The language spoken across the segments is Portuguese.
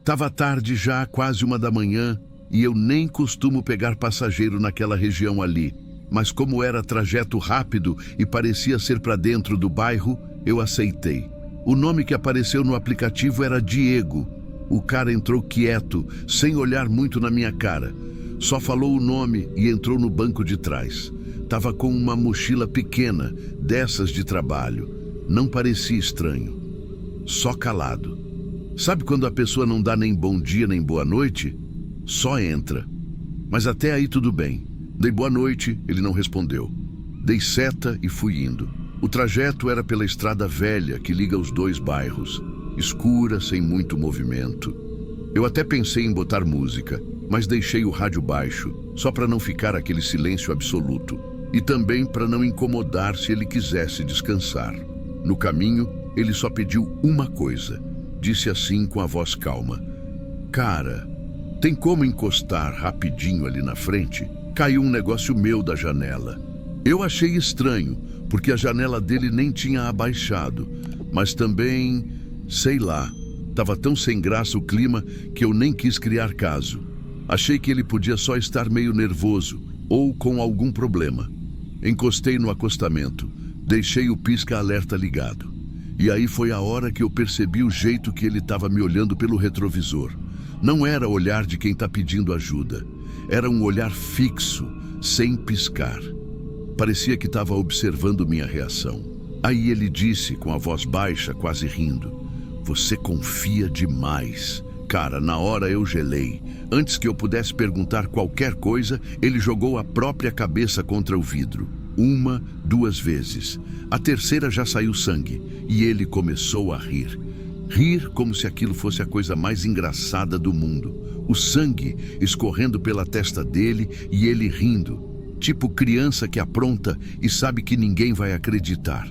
Tava tarde já, quase 1 da manhã, e eu nem costumo pegar passageiro naquela região ali. Mas como era trajeto rápido e parecia ser para dentro do bairro, eu aceitei. O nome que apareceu no aplicativo era Diego. O cara entrou quieto, sem olhar muito na minha cara. Só falou o nome e entrou no banco de trás. Tava com uma mochila pequena, dessas de trabalho. Não parecia estranho. Só calado. Sabe quando a pessoa não dá nem bom dia nem boa noite? Só entra. Mas até aí tudo bem. Dei boa noite, ele não respondeu. Dei seta e fui indo. O trajeto era pela estrada velha que liga os dois bairros. Escura, sem muito movimento. Eu até pensei em botar música, mas deixei o rádio baixo, só para não ficar aquele silêncio absoluto. E também para não incomodar se ele quisesse descansar. No caminho, ele só pediu uma coisa. Disse assim com a voz calma: "Cara, tem como encostar rapidinho ali na frente? Caiu um negócio meu da janela." Eu achei estranho, porque a janela dele nem tinha abaixado. Mas também, sei lá, estava tão sem graça o clima que eu nem quis criar caso. Achei que ele podia só estar meio nervoso ou com algum problema. Encostei no acostamento, deixei o pisca-alerta ligado. E aí foi a hora que eu percebi o jeito que ele estava me olhando pelo retrovisor. Não era olhar de quem está pedindo ajuda. Era um olhar fixo, sem piscar. Parecia que estava observando minha reação. Aí ele disse, com a voz baixa, quase rindo: "Você confia demais." Cara, na hora eu gelei. Antes que eu pudesse perguntar qualquer coisa, ele jogou a própria cabeça contra o vidro. 1, 2 vezes. A terceira já saiu sangue, e ele começou a rir. Rir como se aquilo fosse a coisa mais engraçada do mundo. O sangue escorrendo pela testa dele e ele rindo. Tipo criança que apronta e sabe que ninguém vai acreditar.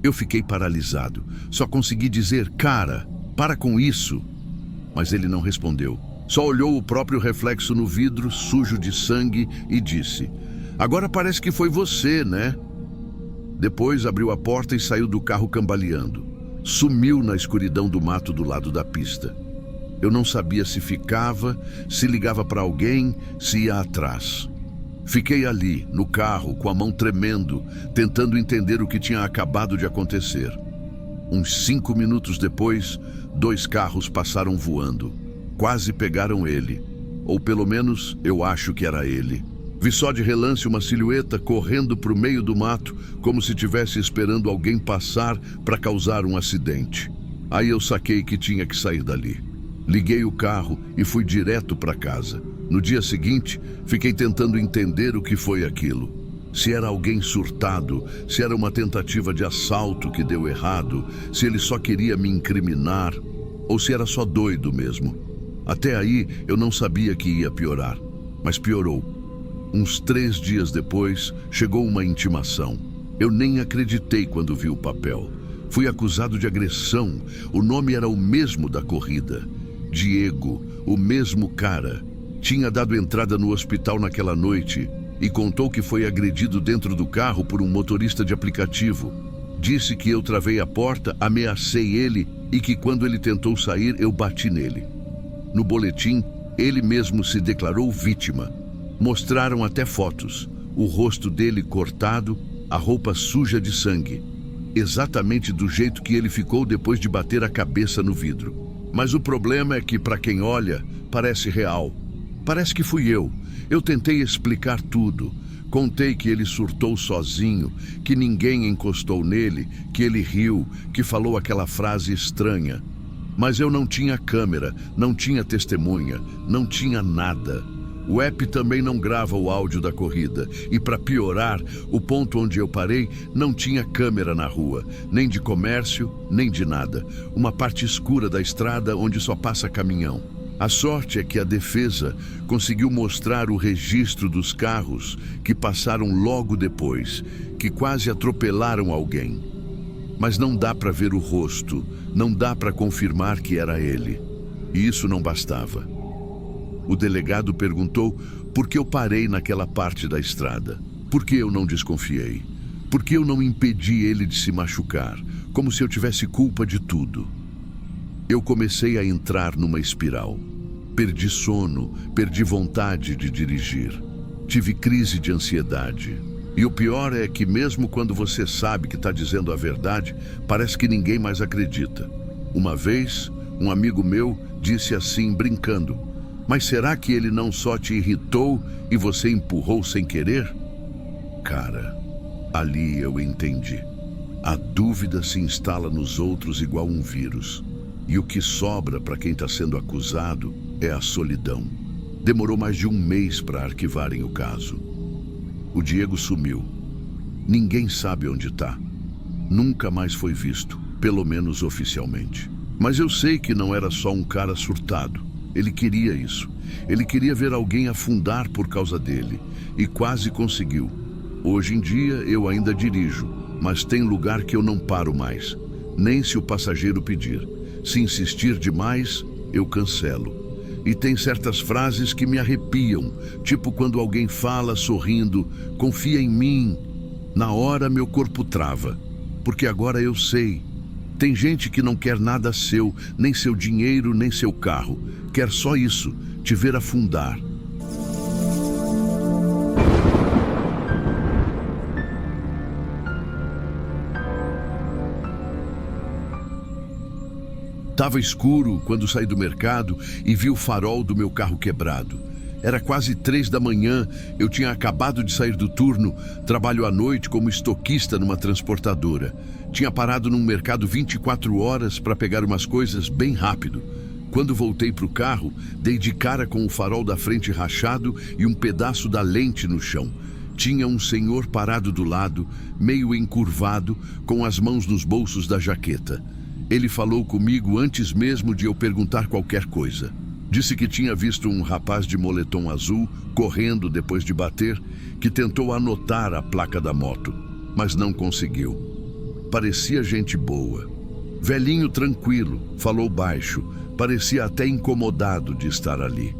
Eu fiquei paralisado. Só consegui dizer: "Cara, para com isso." Mas ele não respondeu. Só olhou o próprio reflexo no vidro, sujo de sangue, e disse: "Agora parece que foi você, né?" Depois abriu a porta e saiu do carro cambaleando. Sumiu na escuridão do mato do lado da pista. Eu não sabia se ficava, se ligava para alguém, se ia atrás. Fiquei ali, no carro, com a mão tremendo, tentando entender o que tinha acabado de acontecer. Uns 5 minutos depois, 2 carros passaram voando. Quase pegaram ele. Ou pelo menos, eu acho que era ele. Vi só de relance uma silhueta correndo para o meio do mato, como se estivesse esperando alguém passar para causar um acidente. Aí eu saquei que tinha que sair dali. Liguei o carro e fui direto para casa. No dia seguinte, fiquei tentando entender o que foi aquilo. Se era alguém surtado, se era uma tentativa de assalto que deu errado, se ele só queria me incriminar, ou se era só doido mesmo. Até aí eu não sabia que ia piorar, mas piorou. Uns 3 dias depois, chegou uma intimação. Eu nem acreditei quando vi o papel. Fui acusado de agressão. O nome era o mesmo da corrida. Diego, o mesmo cara. Tinha dado entrada no hospital naquela noite e contou que foi agredido dentro do carro por um motorista de aplicativo. Disse que eu travei a porta, ameacei ele e que quando ele tentou sair, eu bati nele. No boletim, ele mesmo se declarou vítima. Mostraram até fotos, o rosto dele cortado, a roupa suja de sangue. Exatamente do jeito que ele ficou depois de bater a cabeça no vidro. Mas o problema é que, para quem olha, parece real. Parece que fui eu. Eu tentei explicar tudo. Contei que ele surtou sozinho, que ninguém encostou nele, que ele riu, que falou aquela frase estranha. Mas eu não tinha câmera, não tinha testemunha, não tinha nada. O app também não grava o áudio da corrida. E para piorar, o ponto onde eu parei não tinha câmera na rua, nem de comércio, nem de nada. Uma parte escura da estrada onde só passa caminhão. A sorte é que a defesa conseguiu mostrar o registro dos carros que passaram logo depois, que quase atropelaram alguém. Mas não dá para ver o rosto, não dá para confirmar que era ele. E isso não bastava. O delegado perguntou por que eu parei naquela parte da estrada. Por que eu não desconfiei? Por que eu não impedi ele de se machucar, como se eu tivesse culpa de tudo? Eu comecei a entrar numa espiral. Perdi sono, perdi vontade de dirigir. Tive crise de ansiedade. E o pior é que mesmo quando você sabe que está dizendo a verdade, parece que ninguém mais acredita. Uma vez, um amigo meu disse assim, brincando: "Mas será que ele não só te irritou e você empurrou sem querer?" Cara, ali eu entendi. A dúvida se instala nos outros igual um vírus. E o que sobra para quem está sendo acusado é a solidão. Demorou mais de um mês para arquivarem o caso. O Diego sumiu. Ninguém sabe onde está. Nunca mais foi visto, pelo menos oficialmente. Mas eu sei que não era só um cara surtado. Ele queria isso. Ele queria ver alguém afundar por causa dele. E quase conseguiu. Hoje em dia eu ainda dirijo, mas tem lugar que eu não paro mais. Nem se o passageiro pedir. Se insistir demais, eu cancelo. E tem certas frases que me arrepiam, tipo quando alguém fala sorrindo: "Confia em mim." Na hora meu corpo trava, porque agora eu sei. Tem gente que não quer nada seu, nem seu dinheiro, nem seu carro. Quer só isso, te ver afundar. Estava escuro quando saí do mercado e vi o farol do meu carro quebrado. Era quase 3 da manhã, eu tinha acabado de sair do turno, trabalho à noite como estoquista numa transportadora. Tinha parado num mercado 24 horas para pegar umas coisas bem rápido. Quando voltei para o carro, dei de cara com o farol da frente rachado e um pedaço da lente no chão. Tinha um senhor parado do lado, meio encurvado, com as mãos nos bolsos da jaqueta. Ele falou comigo antes mesmo de eu perguntar qualquer coisa. Disse que tinha visto um rapaz de moletom azul correndo depois de bater, que tentou anotar a placa da moto, mas não conseguiu. Parecia gente boa. Velhinho tranquilo, falou baixo, parecia até incomodado de estar ali.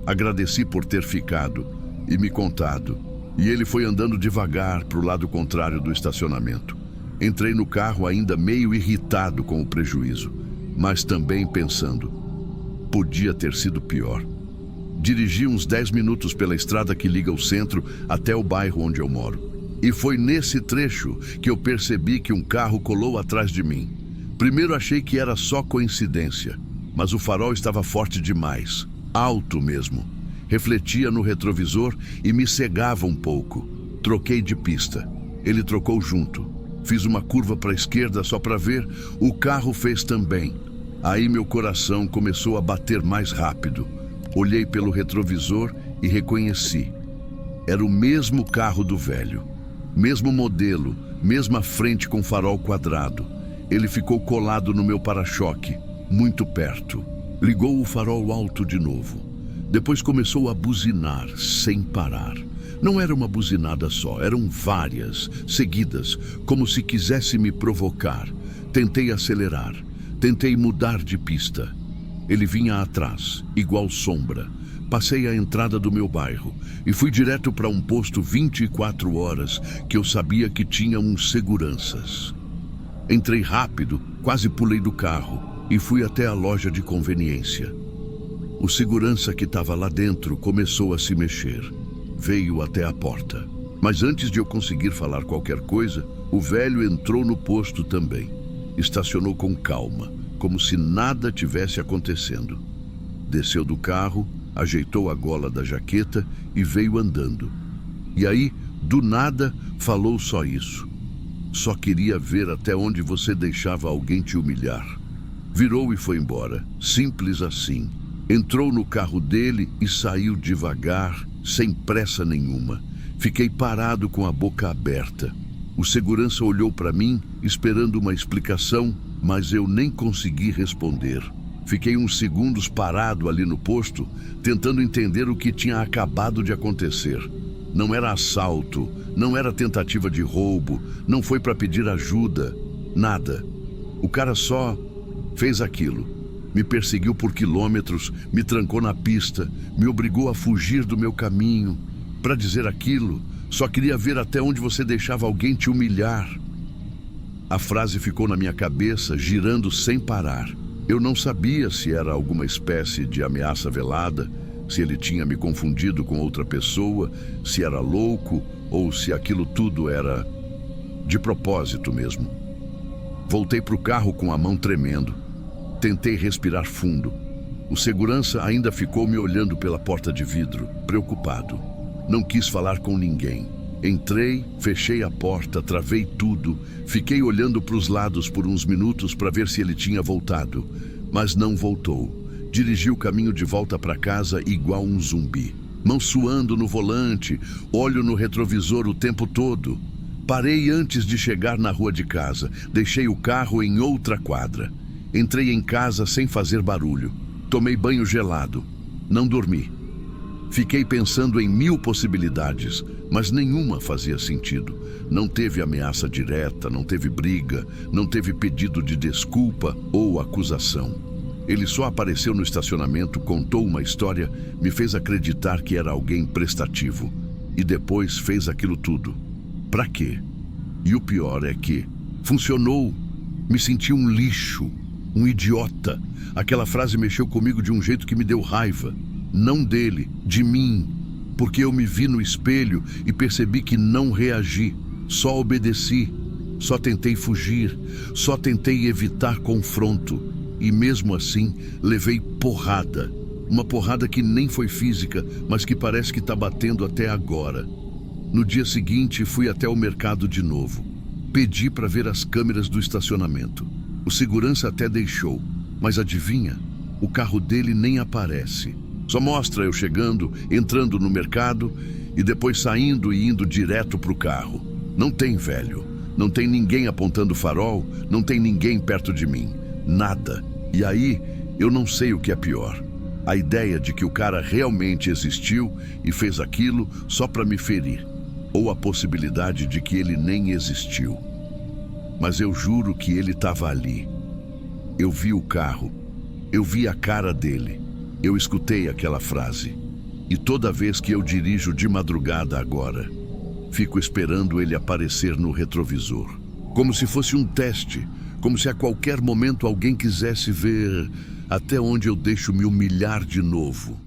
Agradeci por ter ficado e me contado, e ele foi andando devagar para o lado contrário do estacionamento. Entrei no carro ainda meio irritado com o prejuízo, mas também pensando: podia ter sido pior. Dirigi uns 10 minutos pela estrada que liga o centro até o bairro onde eu moro. E foi nesse trecho que eu percebi que um carro colou atrás de mim. Primeiro achei que era só coincidência, mas o farol estava forte demais, alto mesmo. Refletia no retrovisor e me cegava um pouco. Troquei de pista. Ele trocou junto. Fiz uma curva para a esquerda só para ver, o carro fez também. Aí meu coração começou a bater mais rápido. Olhei pelo retrovisor e reconheci. Era o mesmo carro do velho. Mesmo modelo, mesma frente com farol quadrado. Ele ficou colado no meu para-choque, muito perto. Ligou o farol alto de novo. Depois começou a buzinar, sem parar. Não era uma buzinada só, eram várias, seguidas, como se quisesse me provocar. Tentei acelerar, tentei mudar de pista. Ele vinha atrás, igual sombra. Passei a entrada do meu bairro e fui direto para um posto 24 horas que eu sabia que tinha uns seguranças. Entrei rápido, quase pulei do carro e fui até a loja de conveniência. O segurança que estava lá dentro começou a se mexer. Veio até a porta. Mas antes de eu conseguir falar qualquer coisa, o velho entrou no posto também. Estacionou com calma, como se nada tivesse acontecendo. Desceu do carro, ajeitou a gola da jaqueta e veio andando. E aí, do nada, falou só isso. Só queria ver até onde você deixava alguém te humilhar. Virou e foi embora, simples assim. Entrou no carro dele e saiu devagar, sem pressa nenhuma. Fiquei parado com a boca aberta. O segurança olhou para mim, esperando uma explicação, mas eu nem consegui responder. Fiquei uns segundos parado ali no posto, tentando entender o que tinha acabado de acontecer. Não era assalto, não era tentativa de roubo, não foi para pedir ajuda, nada. O cara só fez aquilo. Me perseguiu por quilômetros, me trancou na pista, me obrigou a fugir do meu caminho. Para dizer aquilo, só queria ver até onde você deixava alguém te humilhar. A frase ficou na minha cabeça, girando sem parar. Eu não sabia se era alguma espécie de ameaça velada, se ele tinha me confundido com outra pessoa, se era louco ou se aquilo tudo era de propósito mesmo. Voltei para o carro com a mão tremendo. Tentei respirar fundo. O segurança ainda ficou me olhando pela porta de vidro, preocupado. Não quis falar com ninguém. Entrei, fechei a porta, travei tudo, fiquei olhando para os lados por uns minutos para ver se ele tinha voltado, mas não voltou. Dirigi o caminho de volta para casa igual um zumbi. Mão suando no volante, olho no retrovisor o tempo todo. Parei antes de chegar na rua de casa, deixei o carro em outra quadra. Entrei em casa sem fazer barulho. Tomei banho gelado. Não dormi. Fiquei pensando em 1000 possibilidades, mas nenhuma fazia sentido. Não teve ameaça direta, não teve briga, não teve pedido de desculpa ou acusação. Ele só apareceu no estacionamento, contou uma história, me fez acreditar que era alguém prestativo. E depois fez aquilo tudo. Pra quê? E o pior é que funcionou. Me senti um lixo, um idiota. Aquela frase mexeu comigo de um jeito que me deu raiva. Não dele, de mim. Porque eu me vi no espelho e percebi que não reagi. Só obedeci. Só tentei fugir. Só tentei evitar confronto. E mesmo assim, levei porrada. Uma porrada que nem foi física, mas que parece que está batendo até agora. No dia seguinte, fui até o mercado de novo. Pedi para ver as câmeras do estacionamento. O segurança até deixou, mas adivinha? O carro dele nem aparece. Só mostra eu chegando, entrando no mercado e depois saindo e indo direto para o carro. Não tem velho, não tem ninguém apontando farol, não tem ninguém perto de mim. Nada. E aí, eu não sei o que é pior. A ideia de que o cara realmente existiu e fez aquilo só para me ferir. Ou a possibilidade de que ele nem existiu. Mas eu juro que ele estava ali. Eu vi o carro. Eu vi a cara dele. Eu escutei aquela frase. E toda vez que eu dirijo de madrugada agora, fico esperando ele aparecer no retrovisor. Como se fosse um teste. Como se a qualquer momento alguém quisesse ver até onde eu deixo me humilhar de novo.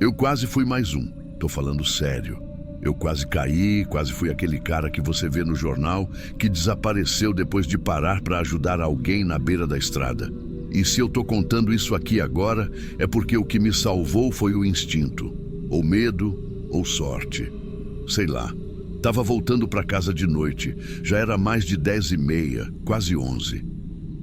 Eu quase fui mais um. Tô falando sério. Eu quase caí, quase fui aquele cara que você vê no jornal que desapareceu depois de parar para ajudar alguém na beira da estrada. E se eu tô contando isso aqui agora, é porque o que me salvou foi o instinto. Ou medo, ou sorte. Sei lá. Tava voltando para casa de noite. Já era mais de 10h30, quase 11.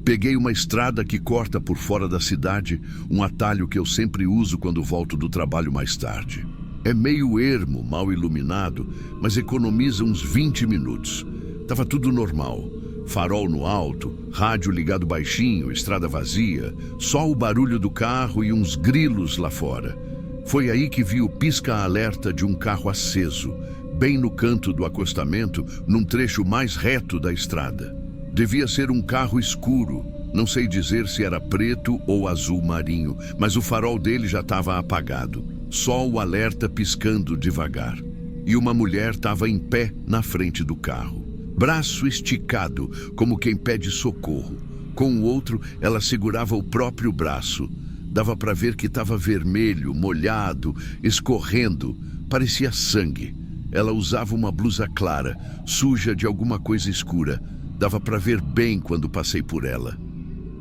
Peguei uma estrada que corta por fora da cidade, um atalho que eu sempre uso quando volto do trabalho mais tarde. É meio ermo, mal iluminado, mas economiza uns 20 minutos. Tava tudo normal. Farol no alto, rádio ligado baixinho, estrada vazia, só o barulho do carro e uns grilos lá fora. Foi aí que vi o pisca-alerta de um carro aceso, bem no canto do acostamento, num trecho mais reto da estrada. Devia ser um carro escuro, não sei dizer se era preto ou azul marinho, mas o farol dele já estava apagado, só o alerta piscando devagar. E uma mulher estava em pé na frente do carro. Braço esticado, como quem pede socorro. Com o outro, ela segurava o próprio braço. Dava para ver que estava vermelho, molhado, escorrendo. Parecia sangue. Ela usava uma blusa clara, suja de alguma coisa escura. Dava para ver bem quando passei por ela.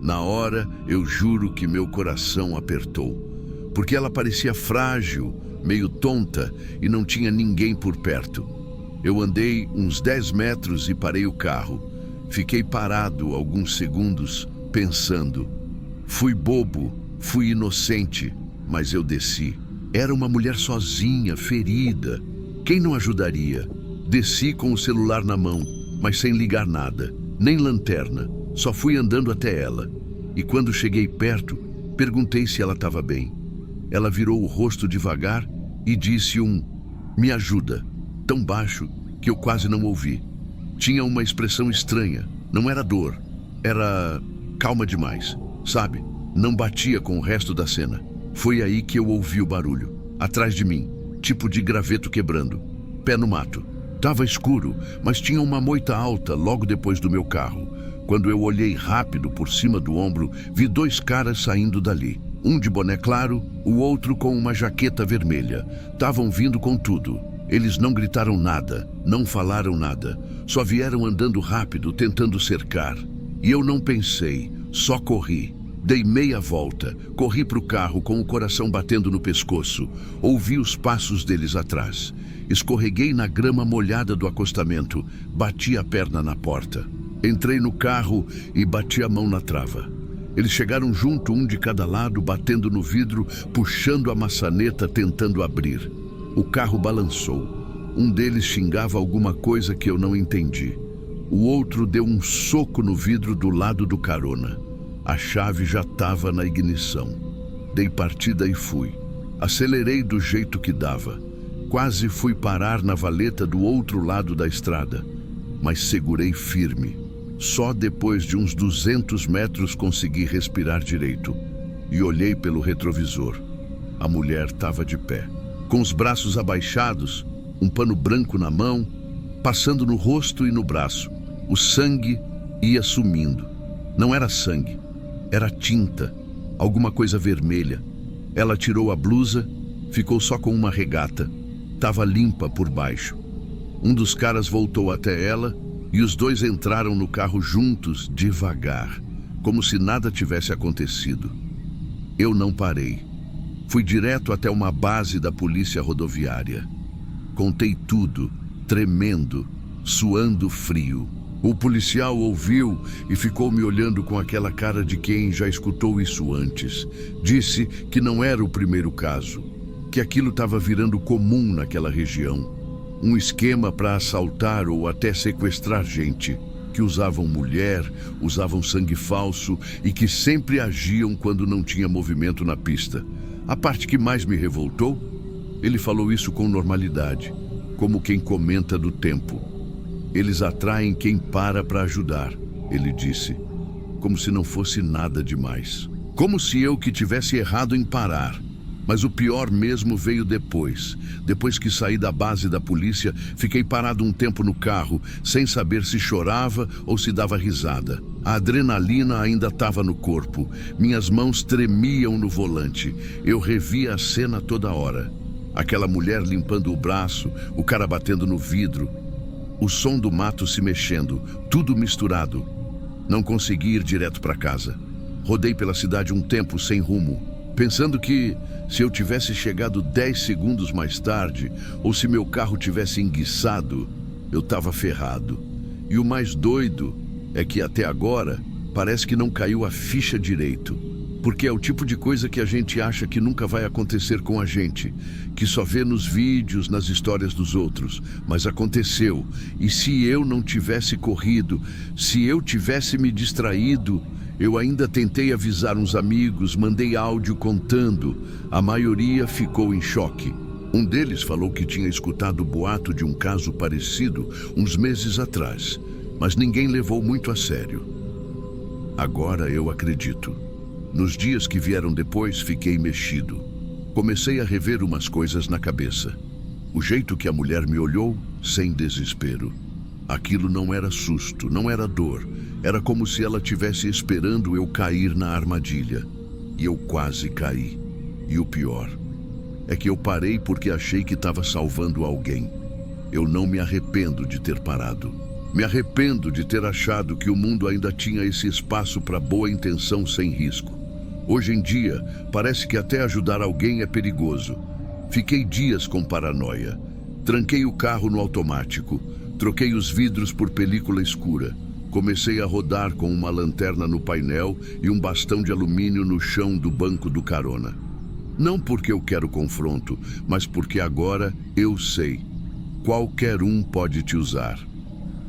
Na hora, eu juro que meu coração apertou. Porque ela parecia frágil, meio tonta, e não tinha ninguém por perto. Eu andei uns 10 metros e parei o carro. Fiquei parado alguns segundos, pensando. Fui bobo, fui inocente, mas eu desci. Era uma mulher sozinha, ferida. Quem não ajudaria? Desci com o celular na mão, mas sem ligar nada, nem lanterna. Só fui andando até ela. E quando cheguei perto, perguntei se ela estava bem. Ela virou o rosto devagar e disse "Me ajuda", tão baixo que eu quase não ouvi. Tinha uma expressão estranha. Não era dor, era calma demais, sabe? Não batia com o resto da cena. Foi aí que eu ouvi o barulho, atrás de mim. tipo de graveto quebrando. Pé no mato. Tava escuro, mas tinha uma moita alta logo depois do meu carro. Quando eu olhei rápido por cima do ombro, vi 2 caras saindo dali. Um de boné claro, o outro com uma jaqueta vermelha. Tavam vindo com tudo. Eles não gritaram nada, não falaram nada. Só vieram andando rápido, tentando cercar. E eu não pensei, só corri. Dei meia volta, corri para o carro com o coração batendo no pescoço. Ouvi os passos deles atrás. Escorreguei na grama molhada do acostamento, bati a perna na porta. Entrei no carro e bati a mão na trava. Eles chegaram junto, um de cada lado, batendo no vidro, puxando a maçaneta, tentando abrir. O carro balançou. Um deles xingava alguma coisa que eu não entendi. O outro deu um soco no vidro do lado do carona. A chave já estava na ignição. Dei partida e fui. Acelerei do jeito que dava. Quase fui parar na valeta do outro lado da estrada, mas segurei firme. Só depois de uns 200 metros consegui respirar direito e olhei pelo retrovisor. A mulher estava de pé, com os braços abaixados, um pano branco na mão, passando no rosto e no braço. O sangue ia sumindo. Não era sangue, era tinta, alguma coisa vermelha. Ela tirou a blusa, ficou só com uma regata. Estava limpa por baixo. Um dos caras voltou até ela e os 2 entraram no carro juntos, devagar, como se nada tivesse acontecido. Eu não parei. Fui direto até uma base da polícia rodoviária. Contei tudo, tremendo, suando frio. O policial ouviu e ficou me olhando com aquela cara de quem já escutou isso antes. Disse que não era o primeiro caso, que aquilo estava virando comum naquela região. Um esquema para assaltar ou até sequestrar gente, que usavam mulher, usavam sangue falso e que sempre agiam quando não tinha movimento na pista. A parte que mais me revoltou, ele falou isso com normalidade, como quem comenta do tempo. Eles atraem quem para ajudar, ele disse, como se não fosse nada demais. Como se eu que tivesse errado em parar. Mas o pior mesmo veio depois. Depois que saí da base da polícia, fiquei parado um tempo no carro, sem saber se chorava ou se dava risada. A adrenalina ainda estava no corpo. Minhas mãos tremiam no volante. Eu revia a cena toda hora. Aquela mulher limpando o braço, o cara batendo no vidro. O som do mato se mexendo, tudo misturado. Não consegui ir direto para casa. Rodei pela cidade um tempo sem rumo, pensando que, se eu tivesse chegado 10 segundos mais tarde, ou se meu carro tivesse enguiçado, eu estava ferrado. E o mais doido é que até agora parece que não caiu a ficha direito, porque é o tipo de coisa que a gente acha que nunca vai acontecer com a gente, que só vê nos vídeos, nas histórias dos outros, mas aconteceu. E se eu não tivesse corrido, se eu tivesse me distraído, eu ainda tentei avisar uns amigos, mandei áudio contando. A maioria ficou em choque. Um deles falou que tinha escutado o boato de um caso parecido uns meses atrás, mas ninguém levou muito a sério. Agora eu acredito. Nos dias que vieram depois, fiquei mexido. Comecei a rever umas coisas na cabeça. O jeito que a mulher me olhou, sem desespero. Aquilo não era susto, não era dor. Era como se ela estivesse esperando eu cair na armadilha. E eu quase caí. E o pior é que eu parei porque achei que estava salvando alguém. Eu não me arrependo de ter parado. Me arrependo de ter achado que o mundo ainda tinha esse espaço para boa intenção sem risco. Hoje em dia, parece que até ajudar alguém é perigoso. Fiquei dias com paranoia. Tranquei o carro no automático. Troquei os vidros por película escura. Comecei a rodar com uma lanterna no painel e um bastão de alumínio no chão do banco do carona. Não porque eu quero confronto, mas porque agora eu sei. Qualquer um pode te usar.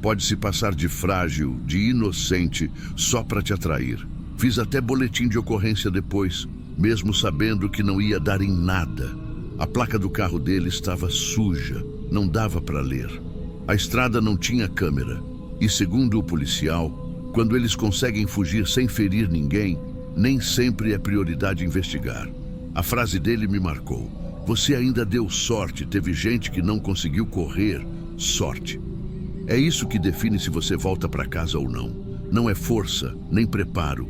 Pode se passar de frágil, de inocente, só para te atrair. Fiz até boletim de ocorrência depois, mesmo sabendo que não ia dar em nada. A placa do carro dele estava suja, não dava para ler. A estrada não tinha câmera. E segundo o policial, quando eles conseguem fugir sem ferir ninguém, nem sempre é prioridade investigar. A frase dele me marcou. Você ainda deu sorte, teve gente que não conseguiu correr. Sorte. É isso que define se você volta para casa ou não. Não é força, nem preparo.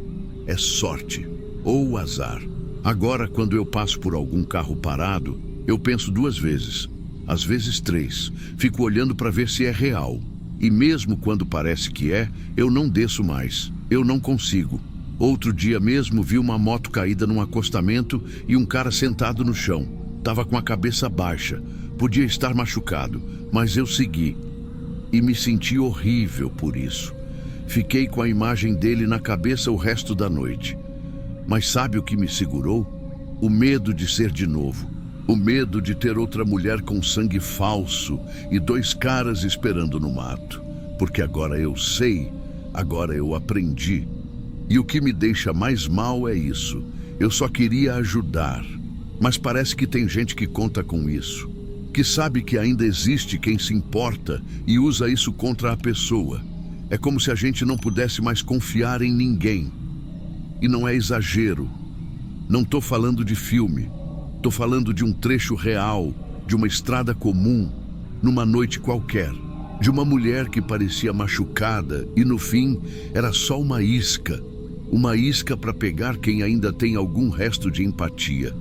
É sorte ou azar. Agora, quando eu passo por algum carro parado, eu penso 2 vezes, às vezes 3. Fico olhando para ver se é real. E mesmo quando parece que é, eu não desço mais. Eu não consigo. Outro dia mesmo vi uma moto caída num acostamento e um cara sentado no chão. Tava com a cabeça baixa. Podia estar machucado, mas eu segui. E me senti horrível por isso. Fiquei com a imagem dele na cabeça o resto da noite. Mas sabe o que me segurou? O medo de ser de novo. O medo de ter outra mulher com sangue falso e 2 caras esperando no mato. Porque agora eu sei, agora eu aprendi. E o que me deixa mais mal é isso. Eu só queria ajudar. Mas parece que tem gente que conta com isso. Que sabe que ainda existe quem se importa e usa isso contra a pessoa. É como se a gente não pudesse mais confiar em ninguém. E não é exagero. Não tô falando de filme. Tô falando de um trecho real, de uma estrada comum, numa noite qualquer. De uma mulher que parecia machucada e no fim era só uma isca. Uma isca para pegar quem ainda tem algum resto de empatia.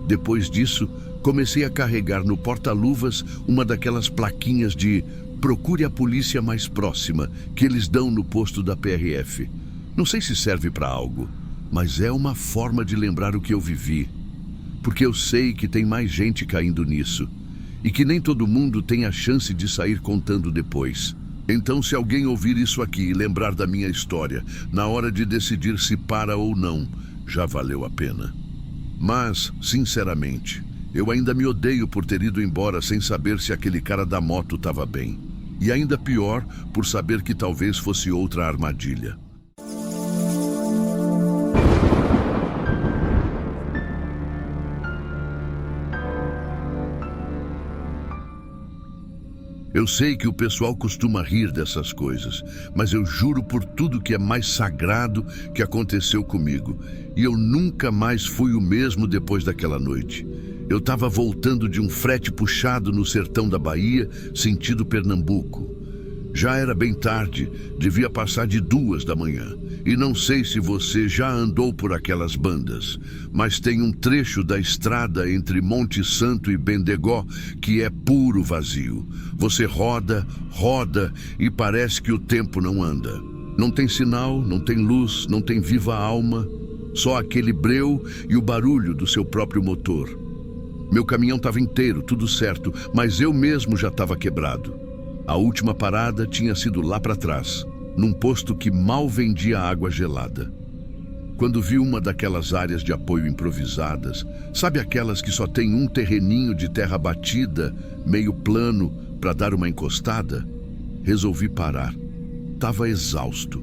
Depois disso, comecei a carregar no porta-luvas uma daquelas plaquinhas de "procure a polícia mais próxima" que eles dão no posto da PRF. Não sei se serve para algo, mas é uma forma de lembrar o que eu vivi. Porque eu sei que tem mais gente caindo nisso e que nem todo mundo tem a chance de sair contando depois. Então, se alguém ouvir isso aqui e lembrar da minha história, na hora de decidir se para ou não, já valeu a pena. Mas, sinceramente, eu ainda me odeio por ter ido embora sem saber se aquele cara da moto estava bem. E ainda pior, por saber que talvez fosse outra armadilha. Eu sei que o pessoal costuma rir dessas coisas, mas eu juro por tudo que é mais sagrado que aconteceu comigo. E eu nunca mais fui o mesmo depois daquela noite. Eu estava voltando de um frete puxado no sertão da Bahia, sentido Pernambuco. Já era bem tarde, devia passar de 2 da manhã. E não sei se você já andou por aquelas bandas, mas tem um trecho da estrada entre Monte Santo e Bendegó que é puro vazio. Você roda, roda e parece que o tempo não anda. Não tem sinal, não tem luz, não tem viva alma, só aquele breu e o barulho do seu próprio motor. Meu caminhão estava inteiro, tudo certo, mas eu mesmo já estava quebrado. A última parada tinha sido lá para trás, num posto que mal vendia água gelada. Quando vi uma daquelas áreas de apoio improvisadas, sabe aquelas que só tem um terreninho de terra batida, meio plano, para dar uma encostada? Resolvi parar. Tava exausto.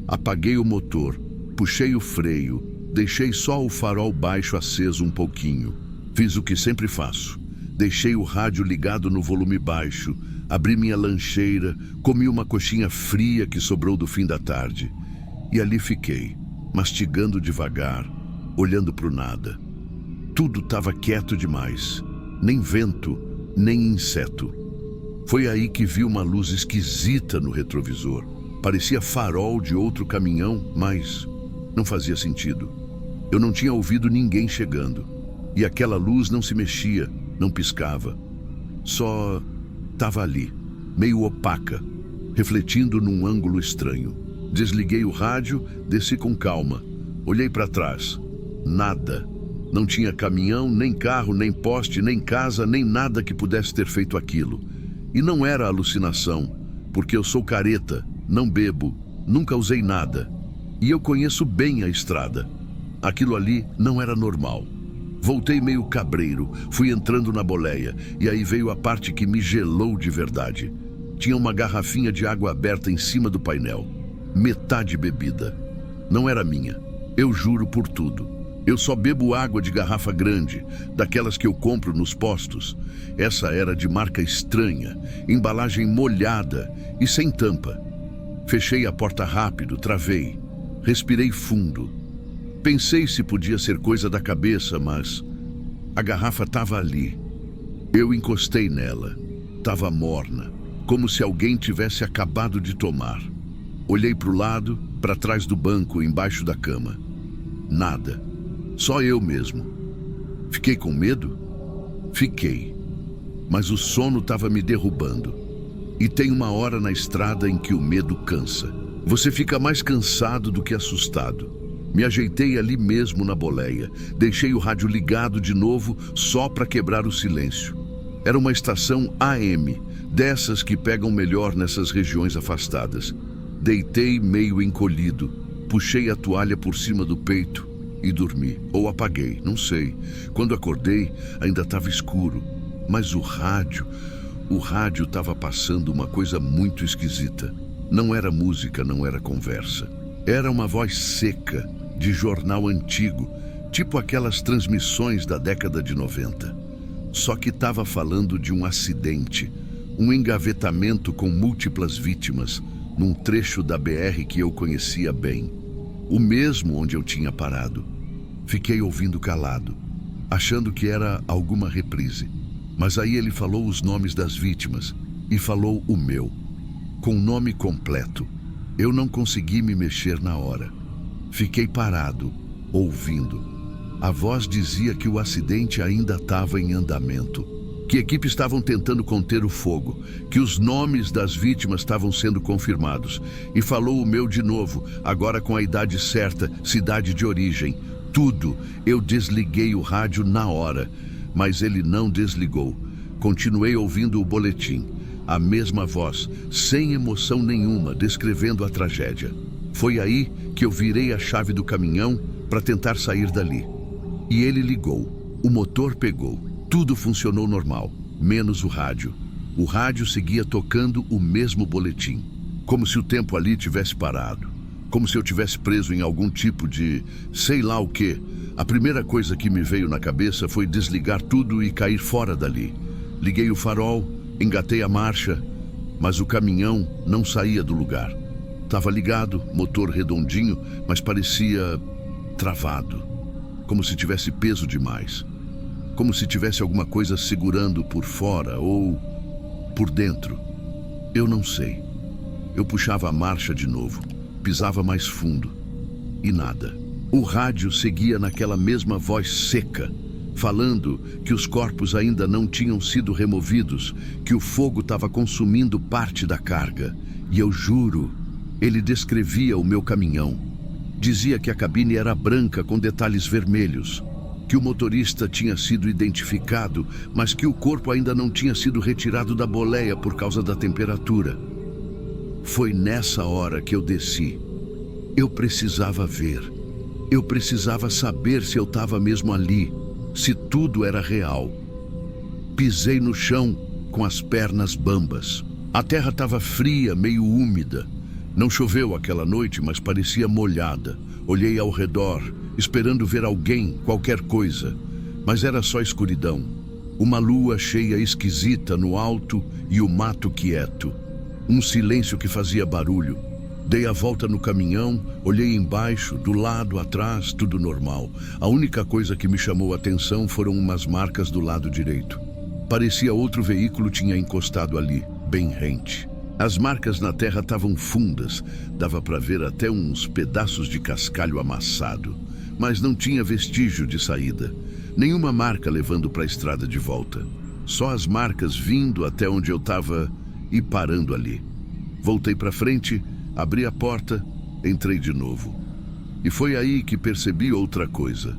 Apaguei o motor, puxei o freio, deixei só o farol baixo aceso um pouquinho. Fiz o que sempre faço. Deixei o rádio ligado no volume baixo, abri minha lancheira, comi uma coxinha fria que sobrou do fim da tarde. E ali fiquei, mastigando devagar, olhando para o nada. Tudo estava quieto demais, nem vento, nem inseto. Foi aí que vi uma luz esquisita no retrovisor. Parecia farol de outro caminhão, mas não fazia sentido. Eu não tinha ouvido ninguém chegando. E aquela luz não se mexia, não piscava. Só estava ali, meio opaca, refletindo num ângulo estranho. Desliguei o rádio, desci com calma. Olhei para trás. Nada. Não tinha caminhão, nem carro, nem poste, nem casa, nem nada que pudesse ter feito aquilo. E não era alucinação, porque eu sou careta, não bebo, nunca usei nada. E eu conheço bem a estrada. Aquilo ali não era normal. Voltei meio cabreiro, fui entrando na boleia, e aí veio a parte que me gelou de verdade. Tinha uma garrafinha de água aberta em cima do painel. Metade bebida. Não era minha, eu juro por tudo. Eu só bebo água de garrafa grande, daquelas que eu compro nos postos. Essa era de marca estranha, embalagem molhada e sem tampa. Fechei a porta rápido, travei. Respirei fundo. Pensei se podia ser coisa da cabeça, mas A garrafa estava ali. Eu encostei nela. Estava morna, como se alguém tivesse acabado de tomar. Olhei para o lado, para trás do banco, embaixo da cama. Nada. Só eu mesmo. Fiquei com medo? Fiquei. Mas o sono estava me derrubando. E tem uma hora na estrada em que o medo cansa. Você fica mais cansado do que assustado. Me ajeitei ali mesmo na boleia. Deixei o rádio ligado de novo só para quebrar o silêncio. Era uma estação AM, dessas que pegam melhor nessas regiões afastadas. Deitei meio encolhido, puxei a toalha por cima do peito e dormi. Ou apaguei, não sei. Quando acordei, ainda estava escuro. Mas o rádio estava passando uma coisa muito esquisita. Não era música, não era conversa. Era uma voz seca, de jornal antigo, tipo aquelas transmissões da década de 90. Só que estava falando de um acidente, um engavetamento com múltiplas vítimas, num trecho da BR que eu conhecia bem. O mesmo onde eu tinha parado. Fiquei ouvindo calado, achando que era alguma reprise. Mas aí ele falou os nomes das vítimas e falou o meu, com o nome completo. Eu não consegui me mexer na hora. Fiquei parado, ouvindo. A voz dizia que o acidente ainda estava em andamento, que equipes estavam tentando conter o fogo, que os nomes das vítimas estavam sendo confirmados. E falou o meu de novo, agora com a idade certa, cidade de origem, tudo. Eu desliguei o rádio na hora, mas ele não desligou. Continuei ouvindo o boletim. A mesma voz, sem emoção nenhuma, descrevendo a tragédia. Foi aí que eu virei a chave do caminhão para tentar sair dali. E ele ligou. O motor pegou. Tudo funcionou normal, menos o rádio. O rádio seguia tocando o mesmo boletim. Como se o tempo ali tivesse parado. Como se eu tivesse preso em algum tipo de sei lá o quê. A primeira coisa que me veio na cabeça foi desligar tudo e cair fora dali. Liguei o farol, engatei a marcha, mas o caminhão não saía do lugar. Estava ligado, motor redondinho, mas parecia travado. Como se tivesse peso demais. Como se tivesse alguma coisa segurando por fora ou por dentro. Eu não sei. Eu puxava a marcha de novo, pisava mais fundo. E nada. O rádio seguia naquela mesma voz seca, falando que os corpos ainda não tinham sido removidos, que o fogo estava consumindo parte da carga. E eu juro, ele descrevia o meu caminhão. Dizia que a cabine era branca com detalhes vermelhos, que o motorista tinha sido identificado, mas que o corpo ainda não tinha sido retirado da boleia por causa da temperatura. Foi nessa hora que eu desci. Eu precisava ver. Eu precisava saber se eu estava mesmo ali, se tudo era real. Pisei no chão com as pernas bambas. A terra estava fria, meio úmida. Não choveu aquela noite, mas parecia molhada. Olhei ao redor, esperando ver alguém, qualquer coisa. Mas era só escuridão. Uma lua cheia esquisita no alto e o mato quieto. Um silêncio que fazia barulho. Dei a volta no caminhão, olhei embaixo, do lado, atrás, tudo normal. A única coisa que me chamou a atenção foram umas marcas do lado direito. Parecia outro veículo tinha encostado ali, bem rente. As marcas na terra estavam fundas, dava para ver até uns pedaços de cascalho amassado. Mas não tinha vestígio de saída. Nenhuma marca levando para a estrada de volta. Só as marcas vindo até onde eu estava e parando ali. Voltei para frente, abri a porta, entrei de novo. E foi aí que percebi outra coisa.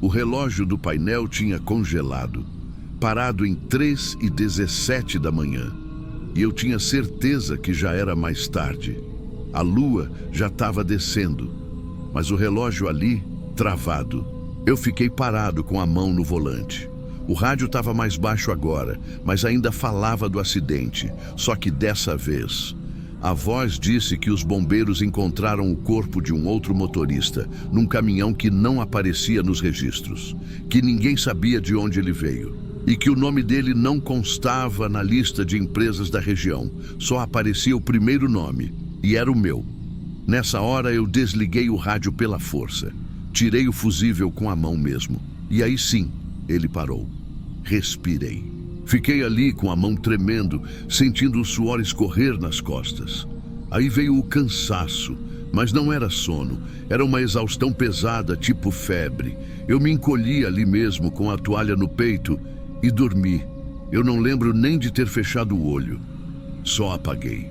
O relógio do painel tinha congelado, parado em 3h17 da manhã. E eu tinha certeza que já era mais tarde. A lua já estava descendo, mas o relógio ali, travado. Eu fiquei parado com a mão no volante. O rádio estava mais baixo agora, mas ainda falava do acidente, só que dessa vez a voz disse que os bombeiros encontraram o corpo de um outro motorista num caminhão que não aparecia nos registros, que ninguém sabia de onde ele veio e que o nome dele não constava na lista de empresas da região, só aparecia o primeiro nome, e era o meu. Nessa hora eu desliguei o rádio pela força, tirei o fusível com a mão mesmo, e aí sim, Ele parou. Respirei. Fiquei ali com a mão tremendo, sentindo o suor escorrer nas costas. Aí veio o cansaço, mas não era sono, era uma exaustão pesada, tipo febre. Eu me encolhi ali mesmo com a toalha no peito e dormi. Eu não lembro nem de ter fechado o olho. Só apaguei.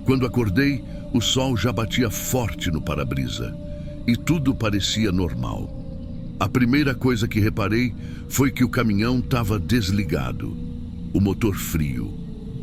Quando acordei, o sol já batia forte no para-brisa e tudo parecia normal. A primeira coisa que reparei foi que o caminhão estava desligado, o motor frio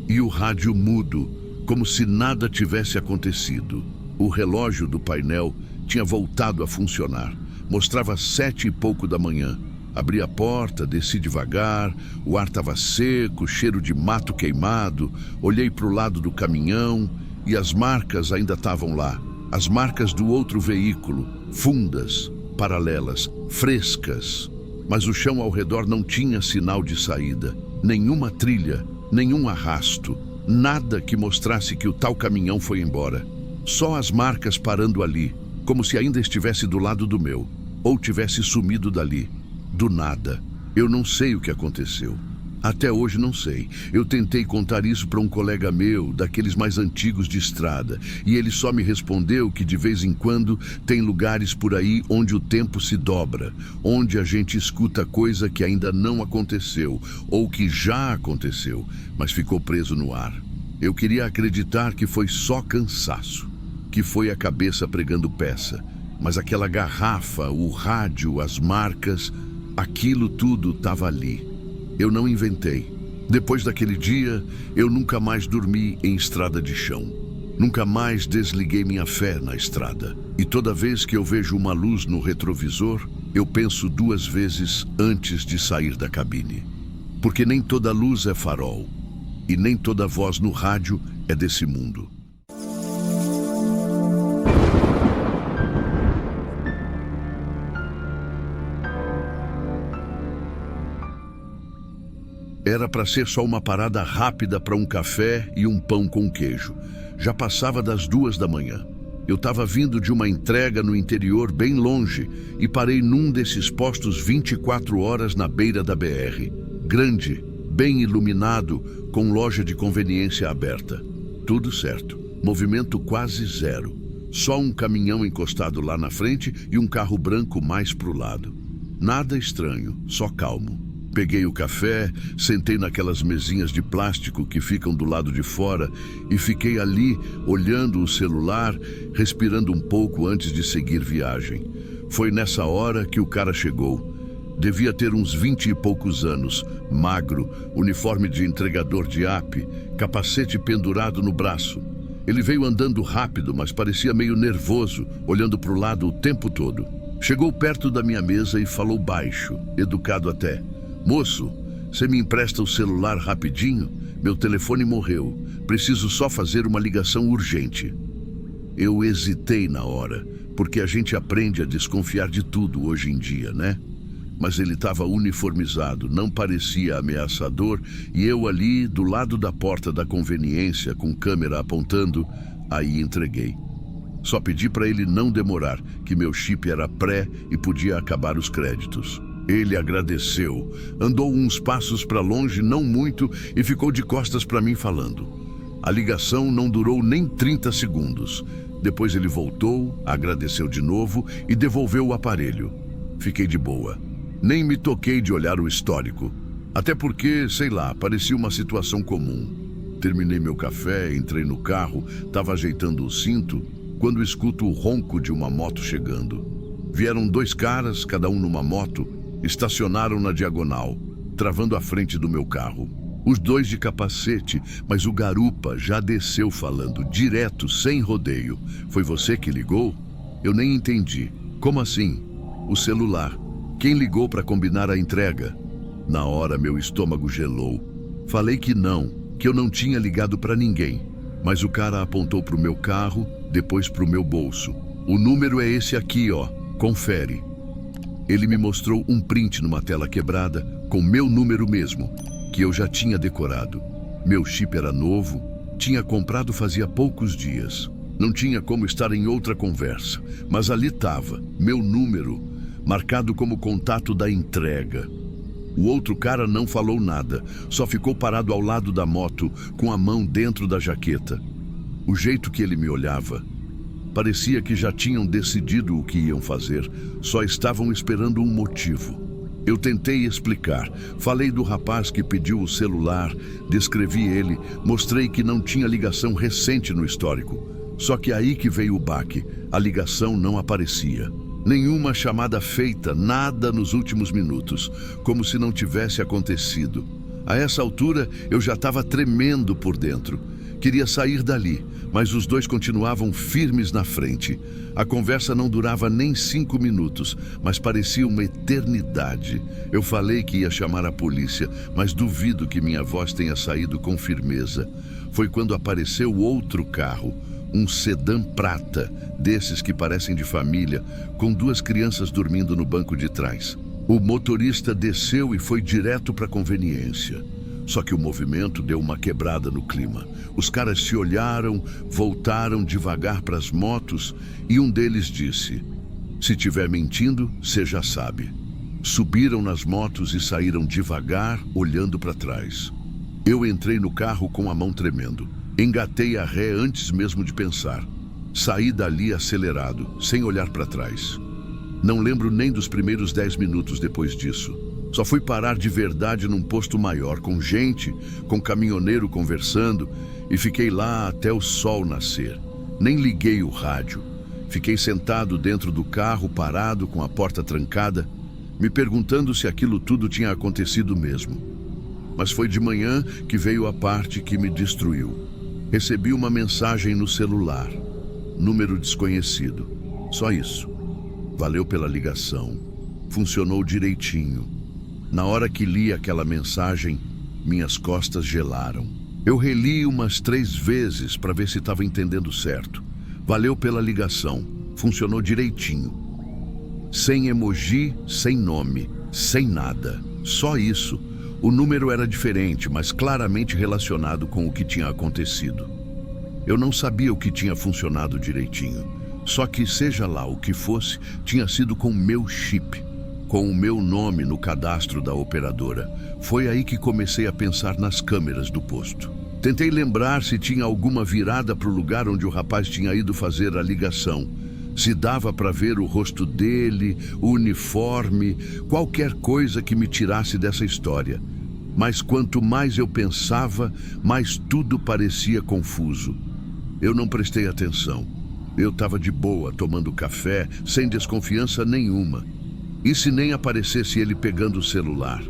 e o rádio mudo, como se nada tivesse acontecido. O relógio do painel tinha voltado a funcionar. Mostrava 7 e pouco da manhã. Abri a porta, desci devagar, o ar estava seco, cheiro de mato queimado. Olhei para o lado do caminhão e as marcas ainda estavam lá. As marcas do outro veículo, fundas, paralelas, frescas. Mas o chão ao redor não tinha sinal de saída, nenhuma trilha, nenhum arrasto, nada que mostrasse que o tal caminhão foi embora. Só as marcas parando ali, como se ainda estivesse do lado do meu, ou tivesse sumido dali, do nada. Eu não sei o que aconteceu. Até hoje não sei. Eu tentei contar isso para um colega meu, daqueles mais antigos de estrada, e ele só me respondeu que de vez em quando tem lugares por aí onde o tempo se dobra, onde a gente escuta coisa que ainda não aconteceu, ou que já aconteceu, mas ficou preso no ar. Eu queria acreditar que foi só cansaço, que foi a cabeça pregando peça, mas aquela garrafa, o rádio, as marcas, aquilo tudo estava ali. Eu não inventei. Depois daquele dia, eu nunca mais dormi em estrada de chão. Nunca mais desliguei minha fé na estrada. E toda vez que eu vejo uma luz no retrovisor, eu penso 2 vezes antes de sair da cabine. Porque nem toda luz é farol. E nem toda voz no rádio é desse mundo. Era para ser só uma parada rápida para um café e um pão com queijo. Já passava das 2 da manhã. Eu estava vindo de uma entrega no interior bem longe e parei num desses postos 24 horas na beira da BR. Grande, bem iluminado, com loja de conveniência aberta. Tudo certo. Movimento quase zero. Só um caminhão encostado lá na frente e um carro branco mais pro lado. Nada estranho, só calmo. Peguei o café, sentei naquelas mesinhas de plástico que ficam do lado de fora e fiquei ali, olhando o celular, respirando um pouco antes de seguir viagem. Foi nessa hora que o cara chegou. Devia ter uns 20 e poucos anos, magro, uniforme de entregador de app, capacete pendurado no braço. Ele veio andando rápido, mas parecia meio nervoso, olhando para o lado o tempo todo. Chegou perto da minha mesa e falou baixo, educado até. Moço, você me empresta o celular rapidinho? Meu telefone morreu. Preciso só fazer uma ligação urgente. Eu hesitei na hora, porque a gente aprende a desconfiar de tudo hoje em dia, né? Mas ele estava uniformizado, não parecia ameaçador, e eu ali, do lado da porta da conveniência, com câmera apontando, aí entreguei. Só pedi para ele não demorar, que meu chip era pré e podia acabar os créditos. Ele agradeceu, andou uns passos para longe, não muito, e ficou de costas para mim falando. A ligação não durou nem 30 segundos. Depois ele voltou, agradeceu de novo e devolveu o aparelho. Fiquei de boa. Nem me toquei de olhar o histórico. Até porque, sei lá, parecia uma situação comum. Terminei meu café, entrei no carro, estava ajeitando o cinto, quando escuto o ronco de uma moto chegando. Vieram 2 caras, cada um numa moto, estacionaram na diagonal, travando a frente do meu carro. Os 2 de capacete, mas o garupa já desceu falando, direto, sem rodeio. Foi você que ligou? Eu nem entendi. Como assim? O celular. Quem ligou para combinar a entrega? Na hora meu estômago gelou. Falei que eu não tinha ligado para ninguém. Mas o cara apontou para o meu carro, depois para o meu bolso. O número é esse aqui, ó. Confere. Ele me mostrou um print numa tela quebrada, com meu número mesmo, que eu já tinha decorado. Meu chip era novo, tinha comprado fazia poucos dias. Não tinha como estar em outra conversa, mas ali estava, meu número, marcado como contato da entrega. O outro cara não falou nada, só ficou parado ao lado da moto, com a mão dentro da jaqueta. O jeito que ele me olhava, parecia que já tinham decidido o que iam fazer, só estavam esperando um motivo. Eu tentei explicar, falei do rapaz que pediu o celular, descrevi ele, mostrei que não tinha ligação recente no histórico. Só que aí que veio o baque, a ligação não aparecia. Nenhuma chamada feita, nada nos últimos minutos, como se não tivesse acontecido. A essa altura, eu já estava tremendo por dentro. Queria sair dali, mas os dois continuavam firmes na frente. A conversa não durava nem 5 minutos, mas parecia uma eternidade. Eu falei que ia chamar a polícia, mas duvido que minha voz tenha saído com firmeza. Foi quando apareceu outro carro, um sedã prata, desses que parecem de família, com 2 crianças dormindo no banco de trás. O motorista desceu e foi direto para a conveniência. Só que o movimento deu uma quebrada no clima. Os caras se olharam, voltaram devagar para as motos e um deles disse: "Se tiver mentindo, você já sabe." Subiram nas motos e saíram devagar, olhando para trás. Eu entrei no carro com a mão tremendo. Engatei a ré antes mesmo de pensar. Saí dali acelerado, sem olhar para trás. Não lembro nem dos primeiros 10 minutos depois disso. Só fui parar de verdade num posto maior, com gente, com caminhoneiro conversando, e fiquei lá até o sol nascer. Nem liguei o rádio. Fiquei sentado dentro do carro, parado, com a porta trancada, me perguntando se aquilo tudo tinha acontecido mesmo. Mas foi de manhã que veio a parte que me destruiu. Recebi uma mensagem no celular. Número desconhecido. Só isso. Valeu pela ligação. Funcionou direitinho. Na hora que li aquela mensagem, minhas costas gelaram. Eu reli umas 3 vezes para ver se estava entendendo certo. Valeu pela ligação. Funcionou direitinho. Sem emoji, sem nome, sem nada. Só isso. O número era diferente, mas claramente relacionado com o que tinha acontecido. Eu não sabia o que tinha funcionado direitinho. Só que, seja lá o que fosse, tinha sido com o meu chip, com o meu nome no cadastro da operadora. Foi aí que comecei a pensar nas câmeras do posto. Tentei lembrar se tinha alguma virada para o lugar onde o rapaz tinha ido fazer a ligação. Se dava para ver o rosto dele, o uniforme, qualquer coisa que me tirasse dessa história. Mas quanto mais eu pensava, mais tudo parecia confuso. Eu não prestei atenção. Eu estava de boa, tomando café, sem desconfiança nenhuma. E se nem aparecesse ele pegando o celular?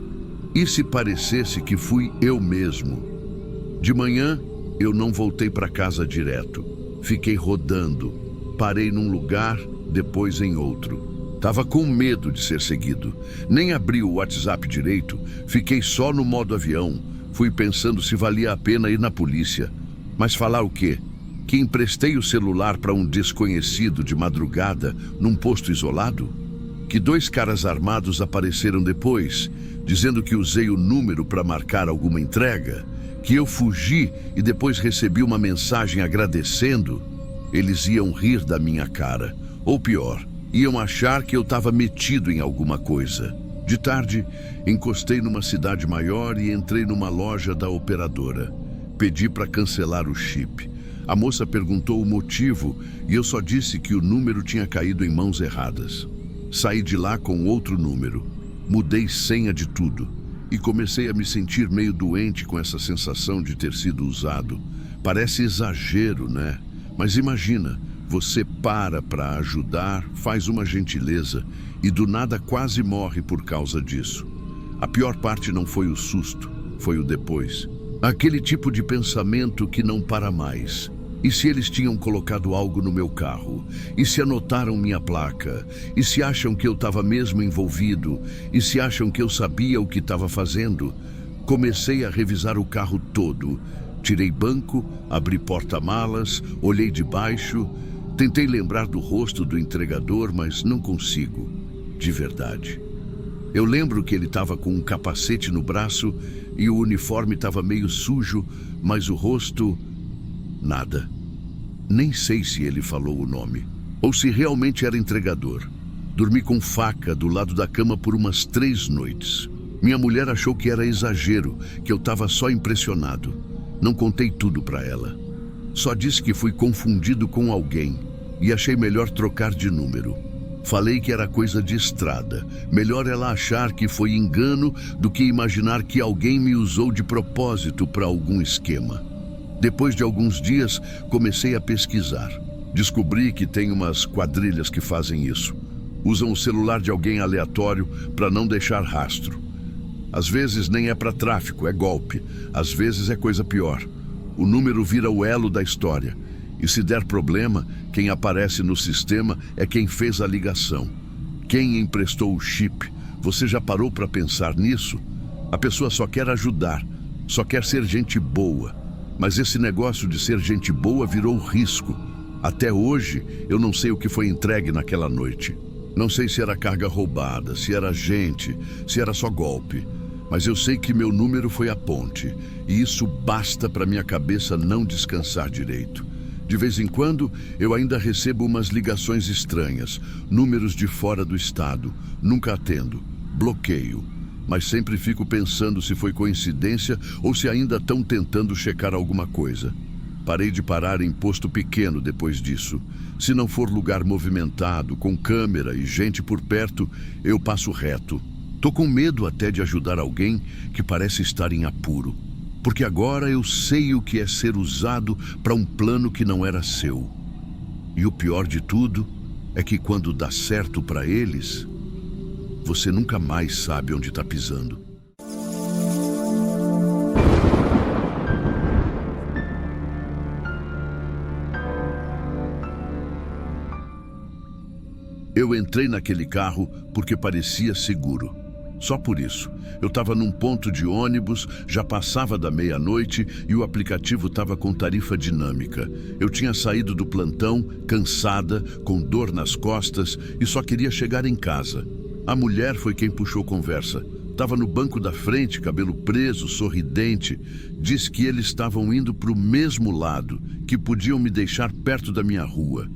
E se parecesse que fui eu mesmo? De manhã, eu não voltei para casa direto. Fiquei rodando. Parei num lugar, depois em outro. Tava com medo de ser seguido. Nem abri o WhatsApp direito. Fiquei só no modo avião. Fui pensando se valia a pena ir na polícia. Mas falar o quê? Que emprestei o celular para um desconhecido de madrugada num posto isolado? Que 2 caras armados apareceram depois, dizendo que usei o número para marcar alguma entrega? Que eu fugi e depois recebi uma mensagem agradecendo? Eles iam rir da minha cara. Ou pior, iam achar que eu estava metido em alguma coisa. De tarde, encostei numa cidade maior e entrei numa loja da operadora. Pedi para cancelar o chip. A moça perguntou o motivo e eu só disse que o número tinha caído em mãos erradas. Saí de lá com outro número. Mudei senha de tudo. E comecei a me sentir meio doente com essa sensação de ter sido usado. Parece exagero, né? Mas imagina, você para ajudar, faz uma gentileza e do nada quase morre por causa disso. A pior parte não foi o susto, foi o depois. Aquele tipo de pensamento que não para mais. E se eles tinham colocado algo no meu carro? E se anotaram minha placa? E se acham que eu estava mesmo envolvido? E se acham que eu sabia o que estava fazendo? Comecei a revisar o carro todo. Tirei banco, abri porta-malas, olhei de baixo. Tentei lembrar do rosto do entregador, mas não consigo. De verdade. Eu lembro que ele estava com um capacete no braço e o uniforme estava meio sujo, mas o rosto... nada. Nem sei se ele falou o nome, ou se realmente era entregador. Dormi com faca do lado da cama por umas 3 noites. Minha mulher achou que era exagero, que eu estava só impressionado. Não contei tudo para ela. Só disse que fui confundido com alguém e achei melhor trocar de número. Falei que era coisa de estrada. Melhor ela achar que foi engano do que imaginar que alguém me usou de propósito para algum esquema. Depois de alguns dias, comecei a pesquisar. Descobri que tem umas quadrilhas que fazem isso. Usam o celular de alguém aleatório para não deixar rastro. Às vezes nem é para tráfico, é golpe. Às vezes é coisa pior. O número vira o elo da história. E se der problema, quem aparece no sistema é quem fez a ligação. Quem emprestou o chip. Você já parou para pensar nisso? A pessoa só quer ajudar, só quer ser gente boa. Mas esse negócio de ser gente boa virou risco. Até hoje, eu não sei o que foi entregue naquela noite. Não sei se era carga roubada, se era gente, se era só golpe. Mas eu sei que meu número foi a ponte. E isso basta para minha cabeça não descansar direito. De vez em quando, eu ainda recebo umas ligações estranhas, números de fora do estado. Nunca atendo, bloqueio. Mas sempre fico pensando se foi coincidência ou se ainda estão tentando checar alguma coisa. Parei de parar em posto pequeno depois disso. Se não for lugar movimentado, com câmera e gente por perto, eu passo reto. Tô com medo até de ajudar alguém que parece estar em apuro. Porque agora eu sei o que é ser usado para um plano que não era seu. E o pior de tudo é que quando dá certo para eles, você nunca mais sabe onde está pisando. Eu entrei naquele carro porque parecia seguro. Só por isso. Eu estava num ponto de ônibus, já passava da meia-noite e o aplicativo estava com tarifa dinâmica. Eu tinha saído do plantão, cansada, com dor nas costas e só queria chegar em casa. A mulher foi quem puxou conversa. Estava no banco da frente, cabelo preso, sorridente. Disse que eles estavam indo para o mesmo lado, que podiam me deixar perto da minha rua.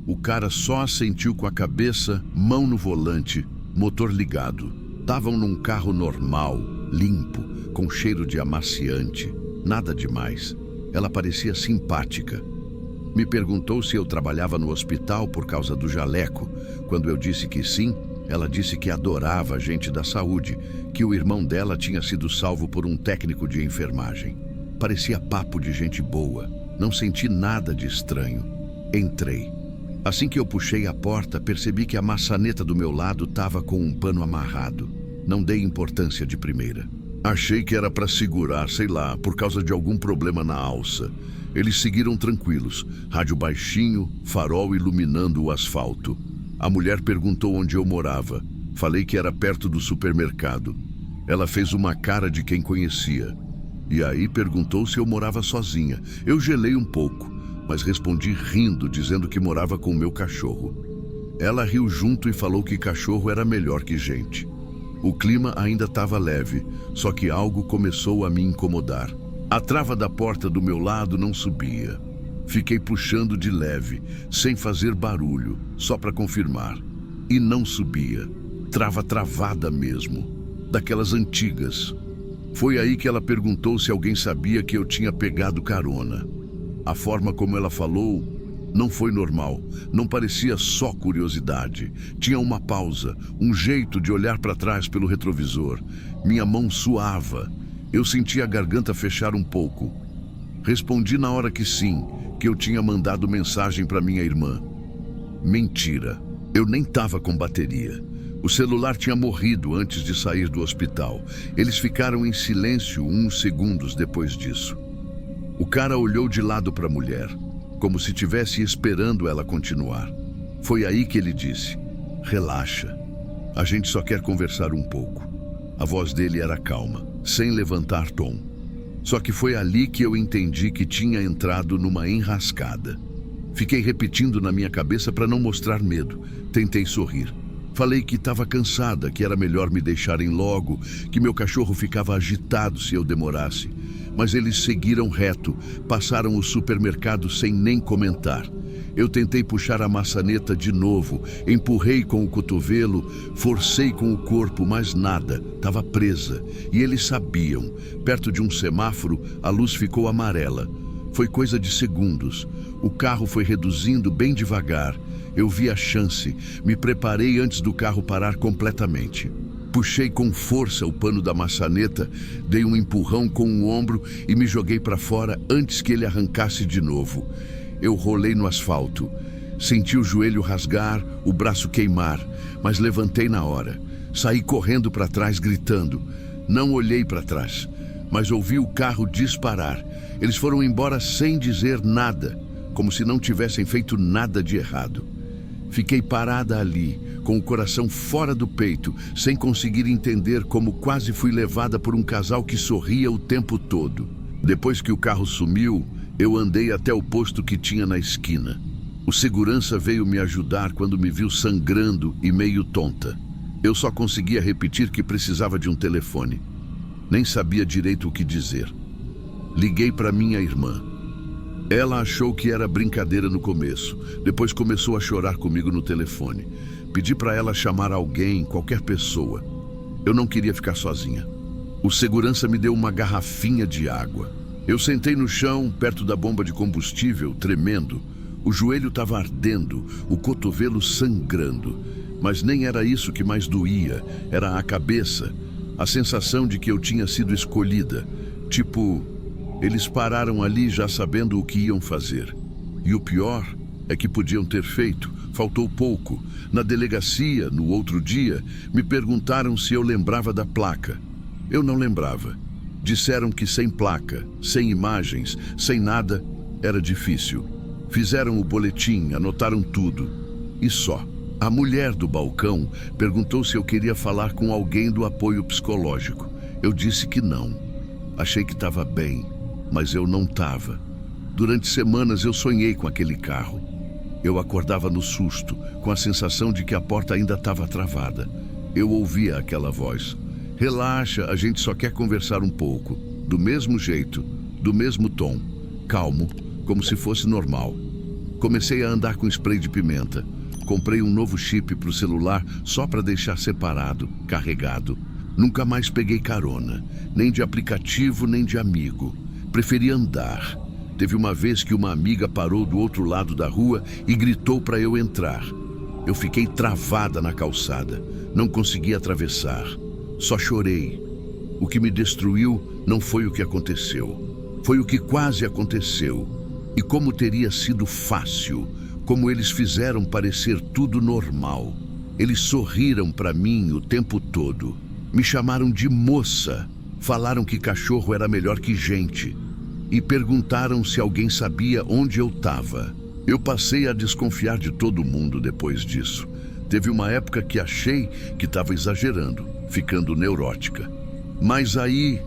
O cara só assentiu com a cabeça, mão no volante, motor ligado. Estavam num carro normal, limpo, com cheiro de amaciante. Nada demais. Ela parecia simpática. Me perguntou se eu trabalhava no hospital por causa do jaleco. Quando eu disse que sim, ela disse que adorava gente da saúde, que o irmão dela tinha sido salvo por um técnico de enfermagem. Parecia papo de gente boa. Não senti nada de estranho. Entrei. Assim que eu puxei a porta, percebi que a maçaneta do meu lado estava com um pano amarrado. Não dei importância de primeira. Achei que era para segurar, sei lá, por causa de algum problema na alça. Eles seguiram tranquilos, rádio baixinho, farol iluminando o asfalto. A mulher perguntou onde eu morava. Falei que era perto do supermercado. Ela fez uma cara de quem conhecia. E aí perguntou se eu morava sozinha. Eu gelei um pouco, mas respondi rindo, dizendo que morava com o meu cachorro. Ela riu junto e falou que cachorro era melhor que gente. O clima ainda estava leve, só que algo começou a me incomodar. A trava da porta do meu lado não subia. Fiquei puxando de leve, sem fazer barulho, só para confirmar. E não subia. Trava travada mesmo, daquelas antigas. Foi aí que ela perguntou se alguém sabia que eu tinha pegado carona. A forma como ela falou não foi normal, não parecia só curiosidade. Tinha uma pausa, um jeito de olhar para trás pelo retrovisor. Minha mão suava. Eu senti a garganta fechar um pouco. Respondi na hora que sim, que eu tinha mandado mensagem para minha irmã. Mentira, eu nem estava com bateria. O celular tinha morrido antes de sair do hospital. Eles ficaram em silêncio uns segundos depois disso. O cara olhou de lado para a mulher, como se estivesse esperando ela continuar. Foi aí que ele disse: "Relaxa, a gente só quer conversar um pouco." A voz dele era calma, sem levantar tom. Só que foi ali que eu entendi que tinha entrado numa enrascada. Fiquei repetindo na minha cabeça para não mostrar medo. Tentei sorrir. Falei que estava cansada, que era melhor me deixarem logo, que meu cachorro ficava agitado se eu demorasse. Mas eles seguiram reto, passaram o supermercado sem nem comentar. Eu tentei puxar a maçaneta de novo, empurrei com o cotovelo, forcei com o corpo, mas nada, estava presa. E eles sabiam. Perto de um semáforo, a luz ficou amarela. Foi coisa de segundos. O carro foi reduzindo bem devagar. Eu vi a chance, me preparei antes do carro parar completamente. Puxei com força o pano da maçaneta, dei um empurrão com o ombro e me joguei para fora antes que ele arrancasse de novo. Eu rolei no asfalto. Senti o joelho rasgar, o braço queimar, mas levantei na hora. Saí correndo para trás, gritando. Não olhei para trás, mas ouvi o carro disparar. Eles foram embora sem dizer nada, como se não tivessem feito nada de errado. Fiquei parada ali, com o coração fora do peito, sem conseguir entender como quase fui levada por um casal que sorria o tempo todo. Depois que o carro sumiu, eu andei até o posto que tinha na esquina. O segurança veio me ajudar quando me viu sangrando e meio tonta. Eu só conseguia repetir que precisava de um telefone. Nem sabia direito o que dizer. Liguei para minha irmã. Ela achou que era brincadeira no começo. Depois começou a chorar comigo no telefone. Pedi para ela chamar alguém, qualquer pessoa. Eu não queria ficar sozinha. O segurança me deu uma garrafinha de água. Eu sentei no chão, perto da bomba de combustível, tremendo. O joelho estava ardendo, o cotovelo sangrando. Mas nem era isso que mais doía, era a cabeça. A sensação de que eu tinha sido escolhida. Tipo, eles pararam ali já sabendo o que iam fazer. E o pior é que podiam ter feito. Faltou pouco. Na delegacia, no outro dia, me perguntaram se eu lembrava da placa. Eu não lembrava. Disseram que sem placa, sem imagens, sem nada, era difícil. Fizeram o boletim, anotaram tudo. E só. A mulher do balcão perguntou se eu queria falar com alguém do apoio psicológico. Eu disse que não. Achei que estava bem, mas eu não estava. Durante semanas eu sonhei com aquele carro. Eu acordava no susto, com a sensação de que a porta ainda estava travada. Eu ouvia aquela voz. Relaxa, a gente só quer conversar um pouco. Do mesmo jeito, do mesmo tom. Calmo, como se fosse normal. Comecei a andar com spray de pimenta. Comprei um novo chip para o celular só para deixar separado, carregado. Nunca mais peguei carona, nem de aplicativo, nem de amigo. Preferi andar. Teve uma vez que uma amiga parou do outro lado da rua e gritou para eu entrar. Eu fiquei travada na calçada. Não consegui atravessar. Só chorei. O que me destruiu não foi o que aconteceu. Foi o que quase aconteceu. E como teria sido fácil, como eles fizeram parecer tudo normal. Eles sorriram para mim o tempo todo. Me chamaram de moça. Falaram que cachorro era melhor que gente. E perguntaram se alguém sabia onde eu estava. Eu passei a desconfiar de todo mundo depois disso. Teve uma época que achei que estava exagerando, ficando neurótica. Mas aí,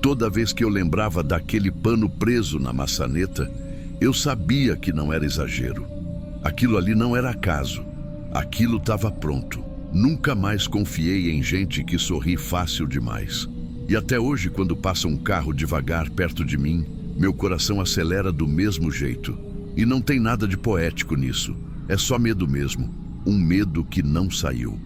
toda vez que eu lembrava daquele pano preso na maçaneta, eu sabia que não era exagero. Aquilo ali não era acaso. Aquilo estava pronto. Nunca mais confiei em gente que sorri fácil demais. E até hoje, quando passa um carro devagar perto de mim, meu coração acelera do mesmo jeito. E não tem nada de poético nisso. É só medo mesmo. Um medo que não saiu.